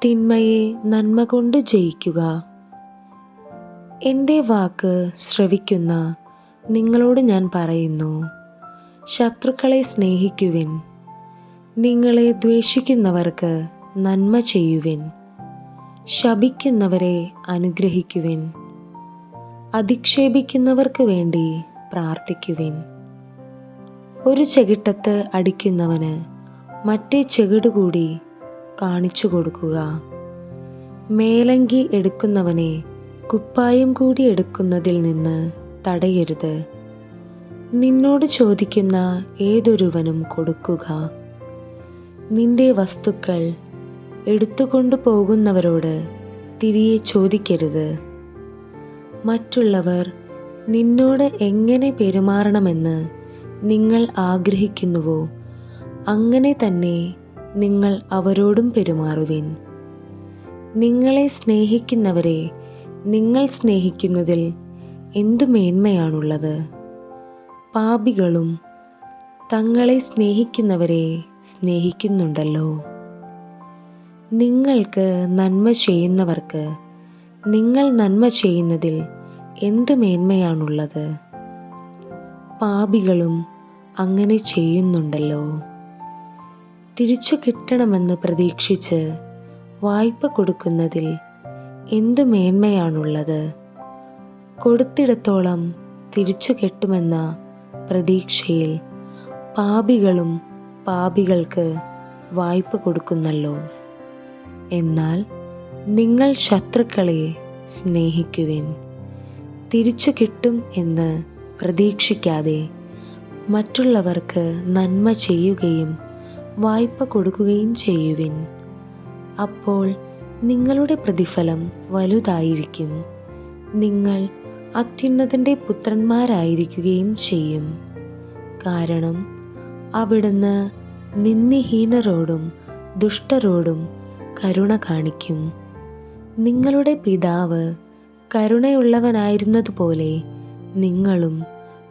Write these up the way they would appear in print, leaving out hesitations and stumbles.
തിന്മയെ നന്മ കൊണ്ട് ജയിക്കുക. എൻ്റെ വാക്ക് ശ്രവിക്കുന്ന നിങ്ങളോട് ഞാൻ പറയുന്നു, ശത്രുക്കളെ സ്നേഹിക്കുവിൻ, നിങ്ങളെ ദ്വേഷിക്കുന്നവർക്ക് നന്മ ചെയ്യുവിൻ, ശപിക്കുന്നവരെ അനുഗ്രഹിക്കുവിൻ, അധിക്ഷേപിക്കുന്നവർക്ക് വേണ്ടി പ്രാർത്ഥിക്കുവിൻ. ഒരു ചെകിട്ടത്ത് അടിക്കുന്നവന് മറ്റേ ചെകിടുകൂടി കാണിച്ചു കൊടുക്കുക. മേലങ്കി എടുക്കുന്നവനെ കുപ്പായം കൂടി എടുക്കുന്നതിൽ നിന്ന് തടയരുത്. നിന്നോട് ചോദിക്കുന്ന ഏതൊരുവനും കൊടുക്കുക. നിന്റെ വസ്തുക്കൾ എടുത്തുകൊണ്ടു പോകുന്നവരോട് തിരികെ ചോദിക്കരുത്. മറ്റുള്ളവർ നിന്നോട് എങ്ങനെ പെരുമാറണമെന്ന് നിങ്ങൾ ആഗ്രഹിക്കുന്നുവോ അങ്ങനെ തന്നെ നിങ്ങൾ അവരോടും പെരുമാറുവിൻ. നിങ്ങളെ സ്നേഹിക്കുന്നവരെ നിങ്ങൾ സ്നേഹിക്കുന്നതിൽ എന്തു മേന്മയാണുള്ളത്? പാപികളും തങ്ങളെ സ്നേഹിക്കുന്നവരെ സ്നേഹിക്കുന്നുണ്ടല്ലോ. നിങ്ങൾക്ക് നന്മ ചെയ്യുന്നവർക്ക് നിങ്ങൾ നന്മ ചെയ്യുന്നതിൽ എന്തു മേന്മയാണുള്ളത്? പാപികളും അങ്ങനെ ചെയ്യുന്നുണ്ടല്ലോ. തിരിച്ചു കിട്ടണമെന്ന് പ്രതീക്ഷിച്ച് വായ്പ കൊടുക്കുന്നതിൽ എന്തു മേന്മയാണുള്ളത്? കൊടുത്തിടത്തോളം തിരിച്ചു കിട്ടുമെന്ന പ്രതീക്ഷയിൽ പാപികളും പാപികൾക്ക് വായ്പ കൊടുക്കുന്നല്ലോ. എന്നാൽ നിങ്ങൾ ശത്രുക്കളെ സ്നേഹിക്കുവിൻ. തിരിച്ചു കിട്ടും എന്ന് പ്രതീക്ഷിക്കാതെ മറ്റുള്ളവർക്ക് നന്മ ചെയ്യുകയും വായ്പ കൊടുക്കുകയും ചെയ്യുവിൻ. അപ്പോൾ നിങ്ങളുടെ പ്രതിഫലം വലുതായിരിക്കും. നിങ്ങൾ അത്യുന്നതൻ്റെ പുത്രന്മാരായിരിക്കുകയും ചെയ്യും. കാരണം അവിടുന്ന് നിന്ദിഹീനരോടും ദുഷ്ടരോടും കരുണ കാണിക്കും. നിങ്ങളുടെ പിതാവ് കരുണയുള്ളവനായിരുന്നതുപോലെ നിങ്ങളും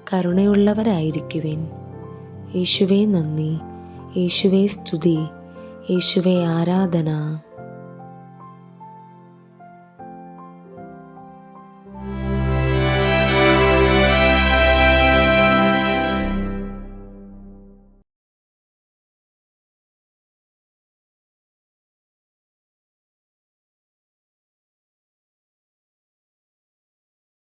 കരുണയുള്ളവരായിരിക്കുവിൻ. യേശുവേ നന്ദി, യേശുവേ സ്തുതി, യേശുവേ ആരാധന.